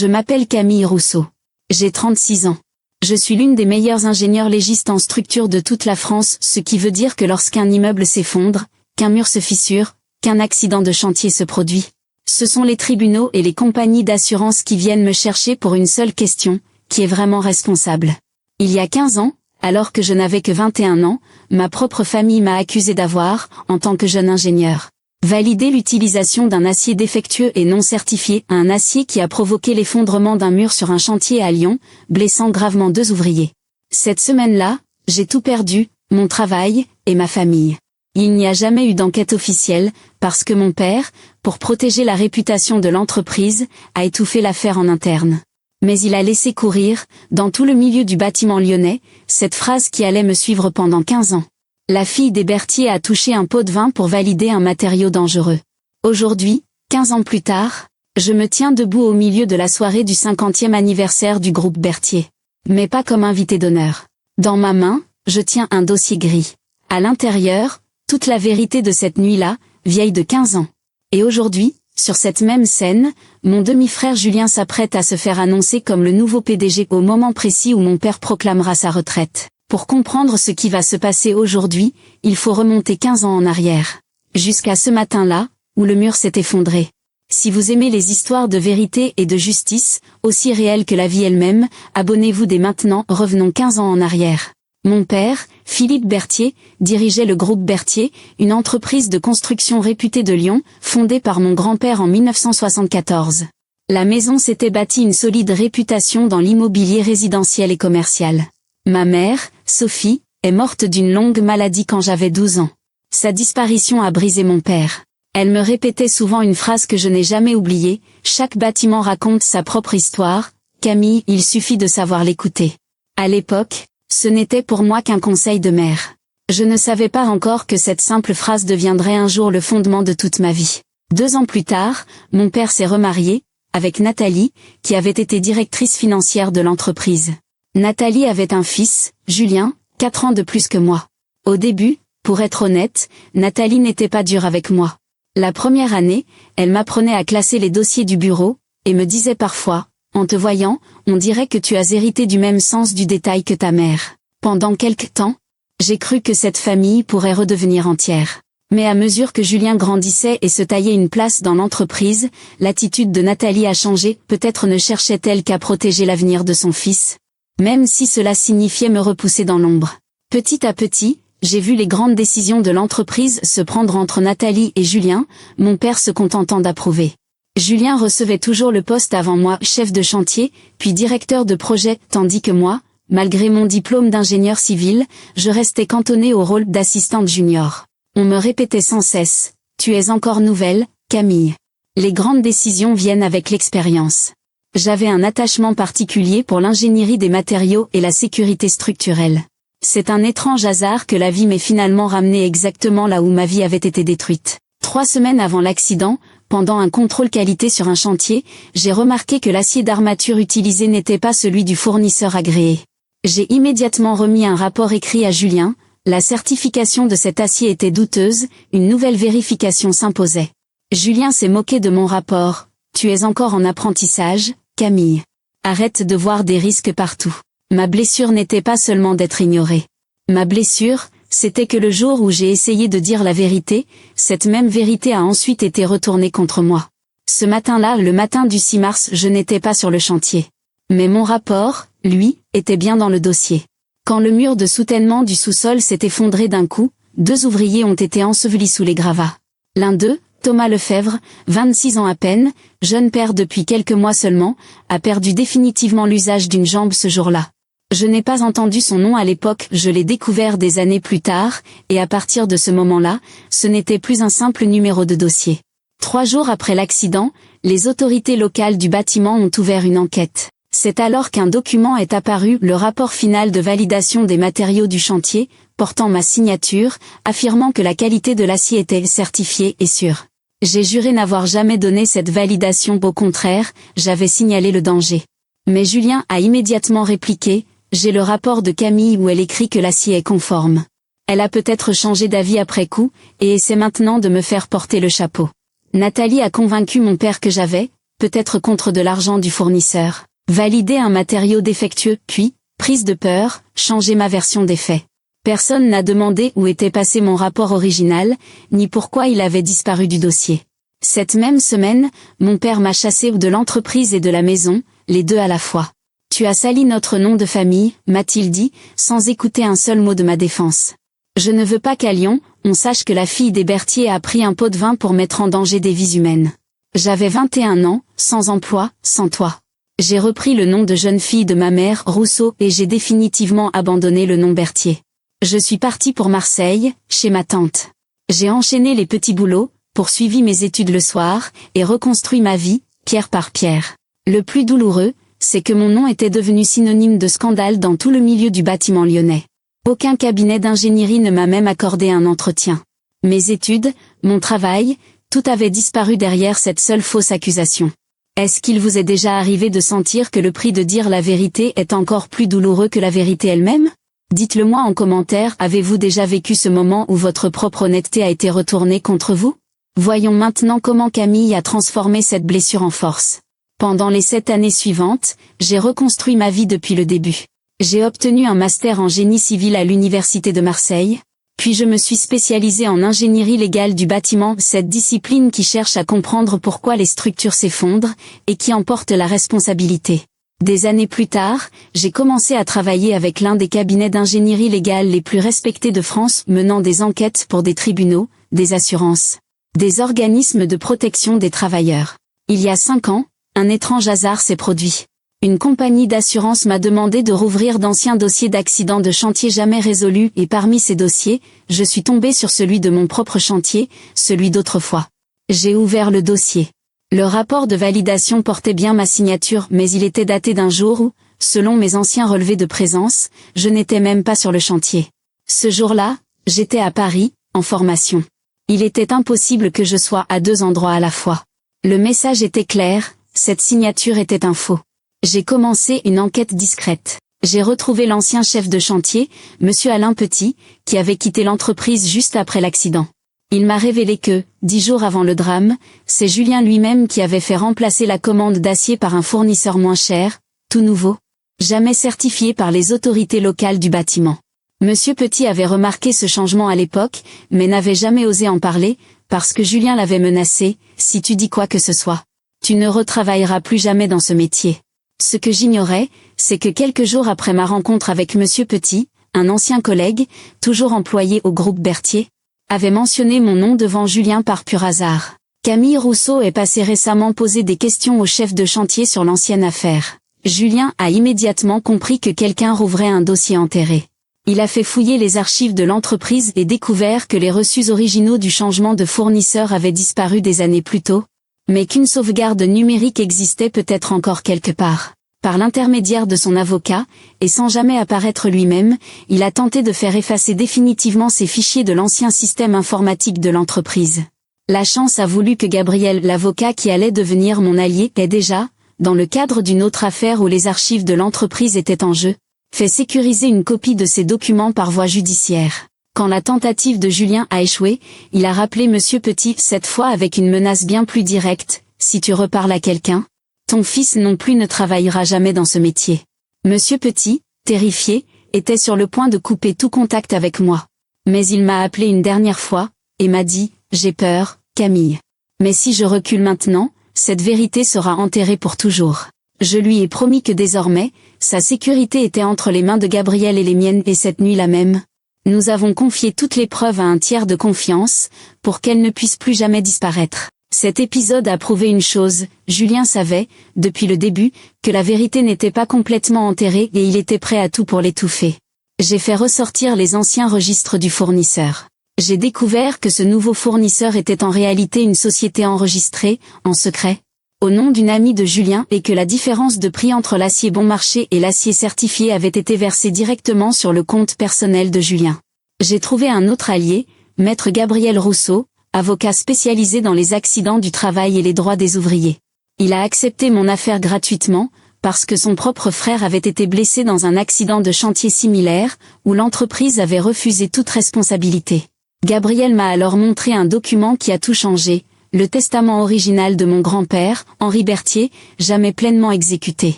Je m'appelle Camille Rousseau. J'ai 36 ans. Je suis l'une des meilleures ingénieures légistes en structure de toute la France, ce qui veut dire que lorsqu'un immeuble s'effondre, qu'un mur se fissure, qu'un accident de chantier se produit, ce sont les tribunaux et les compagnies d'assurance qui viennent me chercher pour une seule question, qui est vraiment responsable. Il y a 15 ans, alors que je n'avais que 21 ans, ma propre famille m'a accusé d'avoir, en tant que jeune ingénieur, validé l'utilisation d'un acier défectueux et non certifié, un acier qui a provoqué l'effondrement d'un mur sur un chantier à Lyon, blessant gravement 2 ouvriers. Cette semaine-là, j'ai tout perdu, mon travail, et ma famille. Il n'y a jamais eu d'enquête officielle, parce que mon père, pour protéger la réputation de l'entreprise, a étouffé l'affaire en interne. Mais il a laissé courir, dans tout le milieu du bâtiment lyonnais, cette phrase qui allait me suivre pendant 15 ans. La fille des Berthier a touché un pot de vin pour valider un matériau dangereux. Aujourd'hui, 15 ans plus tard, je me tiens debout au milieu de la soirée du 50e anniversaire du groupe Berthier. Mais pas comme invité d'honneur. Dans ma main, je tiens un dossier gris. À l'intérieur, toute la vérité de cette nuit-là, vieille de 15 ans. Et aujourd'hui, sur cette même scène, mon demi-frère Julien s'apprête à se faire annoncer comme le nouveau PDG au moment précis où mon père proclamera sa retraite. Pour comprendre ce qui va se passer aujourd'hui, il faut remonter 15 ans en arrière. Jusqu'à ce matin-là, où le mur s'est effondré. Si vous aimez les histoires de vérité et de justice, aussi réelles que la vie elle-même, abonnez-vous dès maintenant. Revenons 15 ans en arrière. Mon père, Philippe Berthier, dirigeait le groupe Berthier, une entreprise de construction réputée de Lyon, fondée par mon grand-père en 1974. La maison s'était bâtie une solide réputation dans l'immobilier résidentiel et commercial. Ma mère, Sophie, est morte d'une longue maladie quand j'avais 12 ans. Sa disparition a brisé mon père. Elle me répétait souvent une phrase que je n'ai jamais oubliée, chaque bâtiment raconte sa propre histoire, Camille, il suffit de savoir l'écouter. À l'époque, ce n'était pour moi qu'un conseil de mère. Je ne savais pas encore que cette simple phrase deviendrait un jour le fondement de toute ma vie. 2 ans plus tard, mon père s'est remarié, avec Nathalie, qui avait été directrice financière de l'entreprise. Nathalie avait un fils, Julien, 4 ans de plus que moi. Au début, pour être honnête, Nathalie n'était pas dure avec moi. La première année, elle m'apprenait à classer les dossiers du bureau, et me disait parfois, en te voyant, on dirait que tu as hérité du même sens du détail que ta mère. Pendant quelque temps, j'ai cru que cette famille pourrait redevenir entière. Mais à mesure que Julien grandissait et se taillait une place dans l'entreprise, l'attitude de Nathalie a changé, peut-être ne cherchait-elle qu'à protéger l'avenir de son fils. Même si cela signifiait me repousser dans l'ombre. Petit à petit, j'ai vu les grandes décisions de l'entreprise se prendre entre Nathalie et Julien, mon père se contentant d'approuver. Julien recevait toujours le poste avant moi, chef de chantier, puis directeur de projet, tandis que moi, malgré mon diplôme d'ingénieur civil, je restais cantonnée au rôle d'assistante junior. On me répétait sans cesse, « Tu es encore nouvelle, Camille. Les grandes décisions viennent avec l'expérience. » J'avais un attachement particulier pour l'ingénierie des matériaux et la sécurité structurelle. C'est un étrange hasard que la vie m'ait finalement ramené exactement là où ma vie avait été détruite. 3 semaines avant l'accident, pendant un contrôle qualité sur un chantier, j'ai remarqué que l'acier d'armature utilisé n'était pas celui du fournisseur agréé. J'ai immédiatement remis un rapport écrit à Julien, la certification de cet acier était douteuse, une nouvelle vérification s'imposait. Julien s'est moqué de mon rapport, « Tu es encore en apprentissage, Camille. Arrête de voir des risques partout. » Ma blessure n'était pas seulement d'être ignorée. Ma blessure, c'était que le jour où j'ai essayé de dire la vérité, cette même vérité a ensuite été retournée contre moi. Ce matin-là, le matin du 6 mars, je n'étais pas sur le chantier. Mais mon rapport, lui, était bien dans le dossier. Quand le mur de soutènement du sous-sol s'est effondré d'un coup, 2 ouvriers ont été ensevelis sous les gravats. L'un d'eux, Thomas Lefebvre, 26 ans à peine, jeune père depuis quelques mois seulement, a perdu définitivement l'usage d'une jambe ce jour-là. Je n'ai pas entendu son nom à l'époque, je l'ai découvert des années plus tard, et à partir de ce moment-là, ce n'était plus un simple numéro de dossier. 3 jours après l'accident, les autorités locales du bâtiment ont ouvert une enquête. C'est alors qu'un document est apparu, le rapport final de validation des matériaux du chantier, portant ma signature, affirmant que la qualité de l'acier était certifiée et sûre. J'ai juré n'avoir jamais donné cette validation, au contraire, j'avais signalé le danger. Mais Julien a immédiatement répliqué, « J'ai le rapport de Camille où elle écrit que l'acier est conforme. » Elle a peut-être changé d'avis après coup, et essaie maintenant de me faire porter le chapeau. Nathalie a convaincu mon père que j'avais, peut-être contre de l'argent du fournisseur, valider un matériau défectueux, puis, prise de peur, changer ma version des faits. Personne n'a demandé où était passé mon rapport original, ni pourquoi il avait disparu du dossier. Cette même semaine, mon père m'a chassé de l'entreprise et de la maison, les deux à la fois. Tu as sali notre nom de famille, m'a-t-il dit, sans écouter un seul mot de ma défense. Je ne veux pas qu'à Lyon, on sache que la fille des Berthier a pris un pot de vin pour mettre en danger des vies humaines. J'avais 21 ans, sans emploi, sans toit. J'ai repris le nom de jeune fille de ma mère, Rousseau, et j'ai définitivement abandonné le nom Berthier. Je suis partie pour Marseille, chez ma tante. J'ai enchaîné les petits boulots, poursuivi mes études le soir, et reconstruit ma vie, pierre par pierre. Le plus douloureux, c'est que mon nom était devenu synonyme de scandale dans tout le milieu du bâtiment lyonnais. Aucun cabinet d'ingénierie ne m'a même accordé un entretien. Mes études, mon travail, tout avait disparu derrière cette seule fausse accusation. Est-ce qu'il vous est déjà arrivé de sentir que le prix de dire la vérité est encore plus douloureux que la vérité elle-même ? Dites-le moi en commentaire, avez-vous déjà vécu ce moment où votre propre honnêteté a été retournée contre vous ? Voyons maintenant comment Camille a transformé cette blessure en force. Pendant les 7 années suivantes, j'ai reconstruit ma vie depuis le début. J'ai obtenu un master en génie civil à l'Université de Marseille, puis je me suis spécialisée en ingénierie légale du bâtiment, cette discipline qui cherche à comprendre pourquoi les structures s'effondrent et qui en porte la responsabilité. Des années plus tard, j'ai commencé à travailler avec l'un des cabinets d'ingénierie légale les plus respectés de France, menant des enquêtes pour des tribunaux, des assurances, des organismes de protection des travailleurs. Il y a 5 ans, un étrange hasard s'est produit. Une compagnie d'assurance m'a demandé de rouvrir d'anciens dossiers d'accidents de chantier jamais résolus et parmi ces dossiers, je suis tombée sur celui de mon propre chantier, celui d'autrefois. J'ai ouvert le dossier. Le rapport de validation portait bien ma signature mais il était daté d'un jour où, selon mes anciens relevés de présence, je n'étais même pas sur le chantier. Ce jour-là, j'étais à Paris, en formation. Il était impossible que je sois à 2 endroits à la fois. Le message était clair, cette signature était un faux. J'ai commencé une enquête discrète. J'ai retrouvé l'ancien chef de chantier, monsieur Alain Petit, qui avait quitté l'entreprise juste après l'accident. Il m'a révélé que, 10 jours avant le drame, c'est Julien lui-même qui avait fait remplacer la commande d'acier par un fournisseur moins cher, tout nouveau, jamais certifié par les autorités locales du bâtiment. Monsieur Petit avait remarqué ce changement à l'époque, mais n'avait jamais osé en parler, parce que Julien l'avait menacé, si tu dis quoi que ce soit, tu ne retravailleras plus jamais dans ce métier. Ce que j'ignorais, c'est que quelques jours après ma rencontre avec Monsieur Petit, un ancien collègue, toujours employé au groupe Berthier, avait mentionné mon nom devant Julien par pur hasard. Camille Rousseau est passé récemment poser des questions au chef de chantier sur l'ancienne affaire. Julien a immédiatement compris que quelqu'un rouvrait un dossier enterré. Il a fait fouiller les archives de l'entreprise et découvert que les reçus originaux du changement de fournisseur avaient disparu des années plus tôt, mais qu'une sauvegarde numérique existait peut-être encore quelque part. Par l'intermédiaire de son avocat, et sans jamais apparaître lui-même, il a tenté de faire effacer définitivement ces fichiers de l'ancien système informatique de l'entreprise. La chance a voulu que Gabriel, l'avocat qui allait devenir mon allié, ait déjà, dans le cadre d'une autre affaire où les archives de l'entreprise étaient en jeu, fait sécuriser une copie de ces documents par voie judiciaire. Quand la tentative de Julien a échoué, il a rappelé Monsieur Petit, cette fois avec une menace bien plus directe, si tu reparles à quelqu'un, ton fils non plus ne travaillera jamais dans ce métier. Monsieur Petit, terrifié, était sur le point de couper tout contact avec moi. Mais il m'a appelé une dernière fois, et m'a dit, j'ai peur, Camille. Mais si je recule maintenant, cette vérité sera enterrée pour toujours. Je lui ai promis que désormais, sa sécurité était entre les mains de Gabriel et les miennes et cette nuit-là même, nous avons confié toutes les preuves à un tiers de confiance, pour qu'elles ne puissent plus jamais disparaître. Cet épisode a prouvé une chose, Julien savait, depuis le début, que la vérité n'était pas complètement enterrée et il était prêt à tout pour l'étouffer. J'ai fait ressortir les anciens registres du fournisseur. J'ai découvert que ce nouveau fournisseur était en réalité une société enregistrée, en secret, au nom d'une amie de Julien et que la différence de prix entre l'acier bon marché et l'acier certifié avait été versée directement sur le compte personnel de Julien. J'ai trouvé un autre allié, maître Gabriel Rousseau, avocat spécialisé dans les accidents du travail et les droits des ouvriers. Il a accepté mon affaire gratuitement, parce que son propre frère avait été blessé dans un accident de chantier similaire, où l'entreprise avait refusé toute responsabilité. Gabriel m'a alors montré un document qui a tout changé, Le testament original de mon grand-père, Henri Berthier, jamais pleinement exécuté.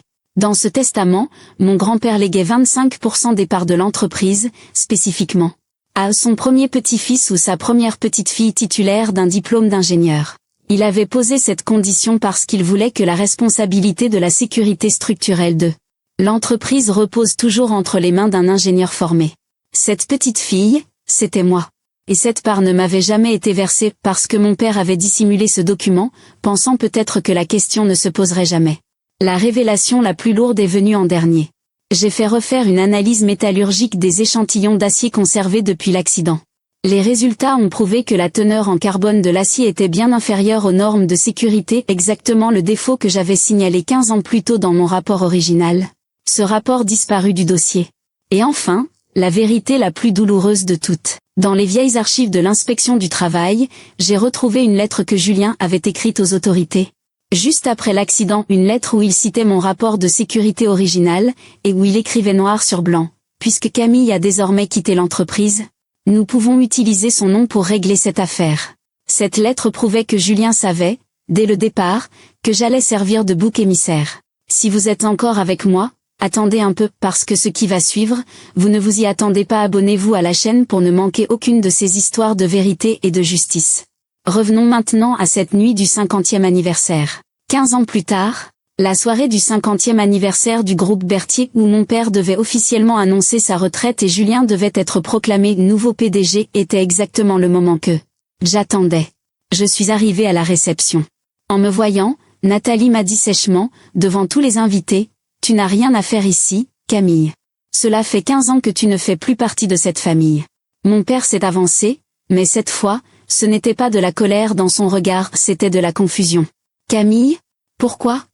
Dans ce testament, mon grand-père léguait 25% des parts de l'entreprise, spécifiquement, à son premier petit-fils ou sa première petite-fille titulaire d'un diplôme d'ingénieur. Il avait posé cette condition parce qu'il voulait que la responsabilité de la sécurité structurelle de l'entreprise repose toujours entre les mains d'un ingénieur formé. Cette petite fille, c'était moi. Et cette part ne m'avait jamais été versée parce que mon père avait dissimulé ce document, pensant peut-être que la question ne se poserait jamais. La révélation la plus lourde est venue en dernier. J'ai fait refaire une analyse métallurgique des échantillons d'acier conservés depuis l'accident. Les résultats ont prouvé que la teneur en carbone de l'acier était bien inférieure aux normes de sécurité, exactement le défaut que j'avais signalé 15 ans plus tôt dans mon rapport original. Ce rapport disparut du dossier. Et enfin, la vérité la plus douloureuse de toutes. Dans les vieilles archives de l'inspection du travail, j'ai retrouvé une lettre que Julien avait écrite aux autorités. Juste après l'accident, une lettre où il citait mon rapport de sécurité original, et où il écrivait noir sur blanc. Puisque Camille a désormais quitté l'entreprise, nous pouvons utiliser son nom pour régler cette affaire. Cette lettre prouvait que Julien savait, dès le départ, que j'allais servir de bouc émissaire. Si vous êtes encore avec moi, attendez un peu, parce que ce qui va suivre, vous ne vous y attendez pas. Abonnez-vous à la chaîne pour ne manquer aucune de ces histoires de vérité et de justice. Revenons maintenant à cette nuit du 50e anniversaire. 15 ans plus tard, la soirée du 50e anniversaire du groupe Berthier où mon père devait officiellement annoncer sa retraite et Julien devait être proclamé nouveau PDG était exactement le moment que j'attendais. Je suis arrivée à la réception. En me voyant, Nathalie m'a dit sèchement, devant tous les invités, « Tu n'as rien à faire ici, Camille. Cela fait 15 ans que tu ne fais plus partie de cette famille. » Mon père s'est avancé, mais cette fois, ce n'était pas de la colère dans son regard, c'était de la confusion. « Camille, pourquoi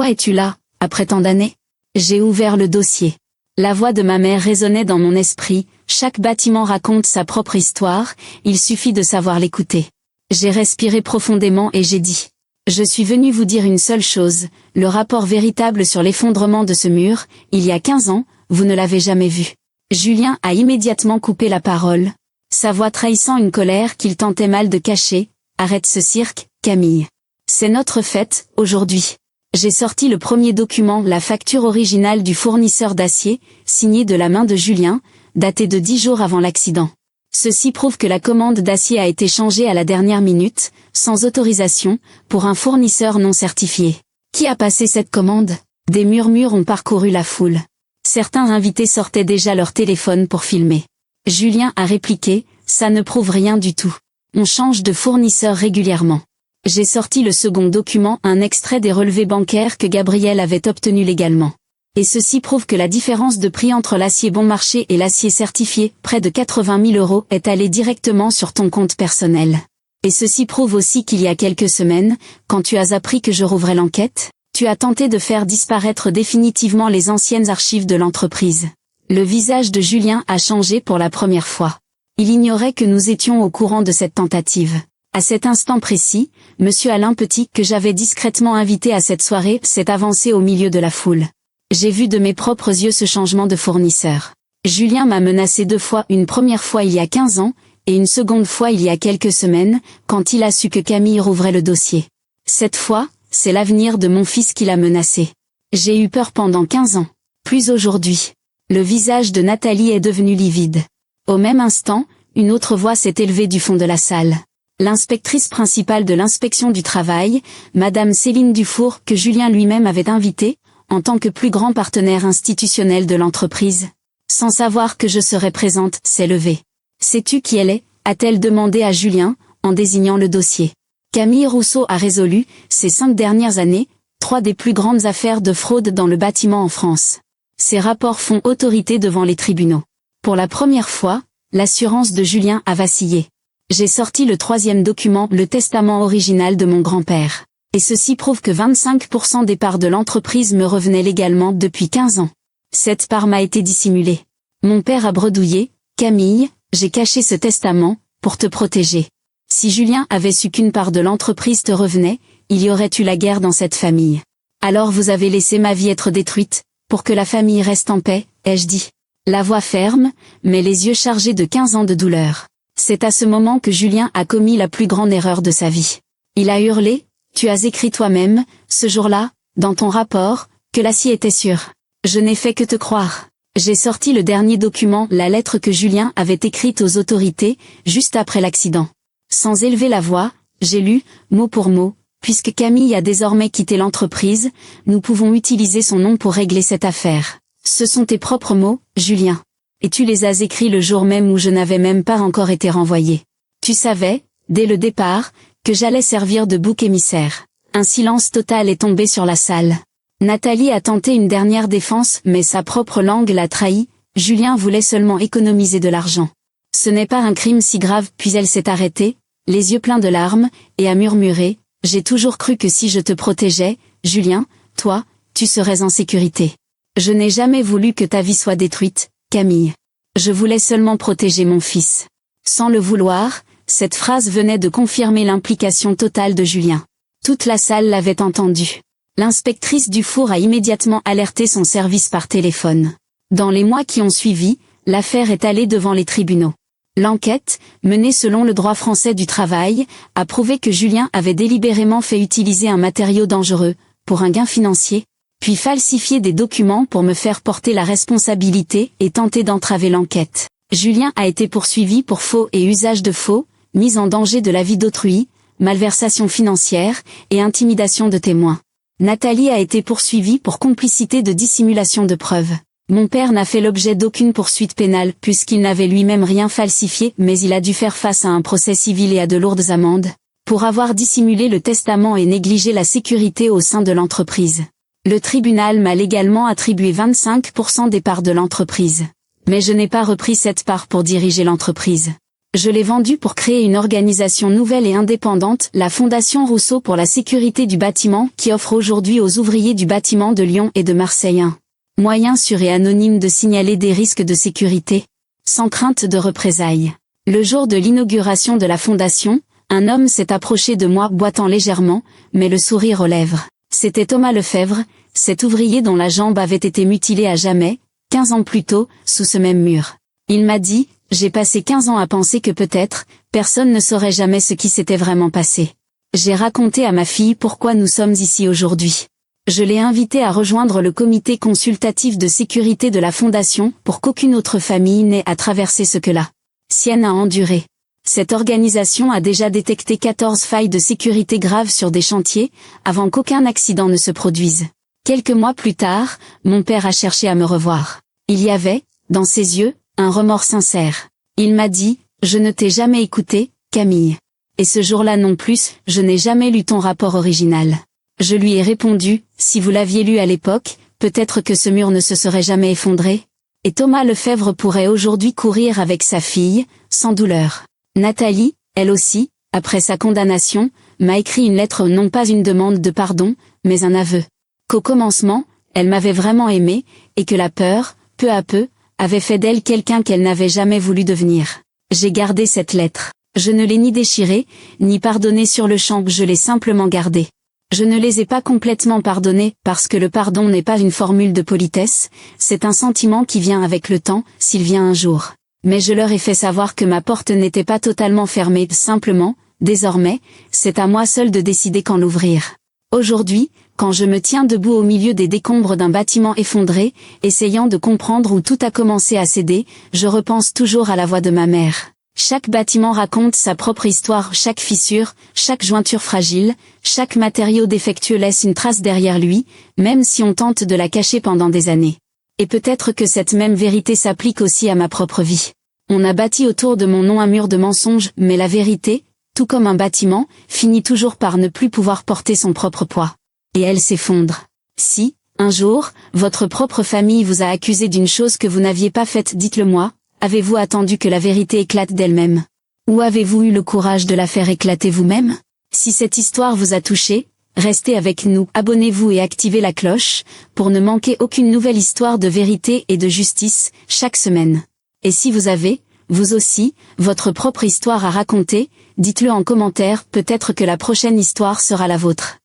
es-tu là, après tant d'années ?» J'ai ouvert le dossier. La voix de ma mère résonnait dans mon esprit, chaque bâtiment raconte sa propre histoire, il suffit de savoir l'écouter. J'ai respiré profondément et j'ai dit. Je suis venu vous dire une seule chose, le rapport véritable sur l'effondrement de ce mur, il y a 15 ans, vous ne l'avez jamais vu. Julien a immédiatement coupé la parole, sa voix trahissant une colère qu'il tentait mal de cacher. Arrête ce cirque, Camille. C'est notre fête, aujourd'hui. J'ai sorti le premier document, la facture originale du fournisseur d'acier, signée de la main de Julien, datée de 10 jours avant l'accident. Ceci prouve que la commande d'acier a été changée à la dernière minute, sans autorisation, pour un fournisseur non certifié. Qui a passé cette commande? Des murmures ont parcouru la foule. Certains invités sortaient déjà leur téléphone pour filmer. Julien a répliqué, ça ne prouve rien du tout. On change de fournisseur régulièrement. J'ai sorti le second document, un extrait des relevés bancaires que Gabriel avait obtenus légalement. Et ceci prouve que la différence de prix entre l'acier bon marché et l'acier certifié, près de 80 000 €, est allée directement sur ton compte personnel. Et ceci prouve aussi qu'il y a quelques semaines, quand tu as appris que je rouvrais l'enquête, tu as tenté de faire disparaître définitivement les anciennes archives de l'entreprise. Le visage de Julien a changé pour la première fois. Il ignorait que nous étions au courant de cette tentative. À cet instant précis, Monsieur Alain Petit, que j'avais discrètement invité à cette soirée, s'est avancé au milieu de la foule. J'ai vu de mes propres yeux ce changement de fournisseur. Julien m'a menacé 2 fois, une première fois il y a 15 ans, et une seconde fois il y a quelques semaines, quand il a su que Camille rouvrait le dossier. Cette fois, c'est l'avenir de mon fils qui l'a menacé. J'ai eu peur pendant 15 ans. Plus aujourd'hui. Le visage de Nathalie est devenu livide. Au même instant, une autre voix s'est élevée du fond de la salle. L'inspectrice principale de l'inspection du travail, Madame Céline Dufour, que Julien lui-même avait invitée, en tant que plus grand partenaire institutionnel de l'entreprise. Sans savoir que je serais présente, s'est levée. « Sais-tu qui elle est ?» a-t-elle demandé à Julien, en désignant le dossier. Camille Rousseau a résolu, ces 5 dernières années, 3 des plus grandes affaires de fraude dans le bâtiment en France. Ces rapports font autorité devant les tribunaux. Pour la première fois, l'assurance de Julien a vacillé. J'ai sorti le 3e document, le testament original de mon grand-père. Et ceci prouve que 25% des parts de l'entreprise me revenaient légalement depuis 15 ans. Cette part m'a été dissimulée. Mon père a bredouillé, « Camille, j'ai caché ce testament, pour te protéger. Si Julien avait su qu'une part de l'entreprise te revenait, il y aurait eu la guerre dans cette famille. Alors vous avez laissé ma vie être détruite, pour que la famille reste en paix, ai-je dit. » La voix ferme, mais les yeux chargés de 15 ans de douleur. C'est à ce moment que Julien a commis la plus grande erreur de sa vie. Il a hurlé, tu as écrit toi-même, ce jour-là, dans ton rapport, que l'acier était sûr. Je n'ai fait que te croire. J'ai sorti le dernier document, la lettre que Julien avait écrite aux autorités, juste après l'accident. Sans élever la voix, j'ai lu, mot pour mot, puisque Camille a désormais quitté l'entreprise, nous pouvons utiliser son nom pour régler cette affaire. Ce sont tes propres mots, Julien. Et tu les as écrits le jour même où je n'avais même pas encore été renvoyé. Tu savais, dès le départ, que j'allais servir de bouc émissaire. Un silence total est tombé sur la salle. Nathalie a tenté une dernière défense, mais sa propre langue l'a trahi. Julien voulait seulement économiser de l'argent. Ce n'est pas un crime si grave, puis elle s'est arrêtée, les yeux pleins de larmes, et a murmuré, j'ai toujours cru que si je te protégeais, Julien, toi, tu serais en sécurité. Je n'ai jamais voulu que ta vie soit détruite, Camille. Je voulais seulement protéger mon fils. Sans le vouloir, cette phrase venait de confirmer l'implication totale de Julien. Toute la salle l'avait entendu. L'inspectrice Dufour a immédiatement alerté son service par téléphone. Dans les mois qui ont suivi, l'affaire est allée devant les tribunaux. L'enquête, menée selon le droit français du travail, a prouvé que Julien avait délibérément fait utiliser un matériau dangereux, pour un gain financier, puis falsifié des documents pour me faire porter la responsabilité et tenter d'entraver l'enquête. Julien a été poursuivi pour faux et usage de faux, mise en danger de la vie d'autrui, malversation financière et intimidation de témoins. Nathalie a été poursuivie pour complicité de dissimulation de preuves. Mon père n'a fait l'objet d'aucune poursuite pénale puisqu'il n'avait lui-même rien falsifié, mais il a dû faire face à un procès civil et à de lourdes amendes, pour avoir dissimulé le testament et négligé la sécurité au sein de l'entreprise. Le tribunal m'a légalement attribué 25% des parts de l'entreprise. Mais je n'ai pas repris cette part pour diriger l'entreprise. Je l'ai vendue pour créer une organisation nouvelle et indépendante, la Fondation Rousseau pour la sécurité du bâtiment, qui offre aujourd'hui aux ouvriers du bâtiment de Lyon et de Marseille un moyen sûr et anonyme de signaler des risques de sécurité, sans crainte de représailles. Le jour de l'inauguration de la fondation, un homme s'est approché de moi boitant légèrement, mais le sourire aux lèvres. C'était Thomas Lefebvre, cet ouvrier dont la jambe avait été mutilée à jamais, 15 ans plus tôt, sous ce même mur. Il m'a dit, j'ai passé 15 ans à penser que peut-être, personne ne saurait jamais ce qui s'était vraiment passé. J'ai raconté à ma fille pourquoi nous sommes ici aujourd'hui. Je l'ai invitée à rejoindre le comité consultatif de sécurité de la Fondation pour qu'aucune autre famille n'ait à traverser ce que la sienne a enduré. Cette organisation a déjà détecté 14 failles de sécurité graves sur des chantiers, avant qu'aucun accident ne se produise. Quelques mois plus tard, mon père a cherché à me revoir. Il y avait, dans ses yeux, un remords sincère. Il m'a dit, je ne t'ai jamais écouté, Camille. Et ce jour-là non plus, je n'ai jamais lu ton rapport original. Je lui ai répondu, si vous l'aviez lu à l'époque, peut-être que ce mur ne se serait jamais effondré. Et Thomas Lefebvre pourrait aujourd'hui courir avec sa fille, sans douleur. Nathalie, elle aussi, après sa condamnation, m'a écrit une lettre, non pas une demande de pardon, mais un aveu. Qu'au commencement, elle m'avait vraiment aimé, et que la peur, peu à peu, avait fait d'elle quelqu'un qu'elle n'avait jamais voulu devenir. J'ai gardé cette lettre. Je ne l'ai ni déchirée, ni pardonnée sur le champ, je l'ai simplement gardée. Je ne les ai pas complètement pardonnés, parce que le pardon n'est pas une formule de politesse, c'est un sentiment qui vient avec le temps, s'il vient un jour. Mais je leur ai fait savoir que ma porte n'était pas totalement fermée, simplement, désormais, c'est à moi seul de décider quand l'ouvrir. Aujourd'hui, quand je me tiens debout au milieu des décombres d'un bâtiment effondré, essayant de comprendre où tout a commencé à céder, je repense toujours à la voix de ma mère. Chaque bâtiment raconte sa propre histoire, chaque fissure, chaque jointure fragile, chaque matériau défectueux laisse une trace derrière lui, même si on tente de la cacher pendant des années. Et peut-être que cette même vérité s'applique aussi à ma propre vie. On a bâti autour de mon nom un mur de mensonges, mais la vérité, tout comme un bâtiment, finit toujours par ne plus pouvoir porter son propre poids. Et elle s'effondre. Si, un jour, votre propre famille vous a accusé d'une chose que vous n'aviez pas faite, dites-le moi, avez-vous attendu que la vérité éclate d'elle-même? Ou avez-vous eu le courage de la faire éclater vous-même? Si cette histoire vous a touché, restez avec nous, abonnez-vous et activez la cloche, pour ne manquer aucune nouvelle histoire de vérité et de justice, chaque semaine. Et si vous avez, vous aussi, votre propre histoire à raconter, dites-le en commentaire, peut-être que la prochaine histoire sera la vôtre.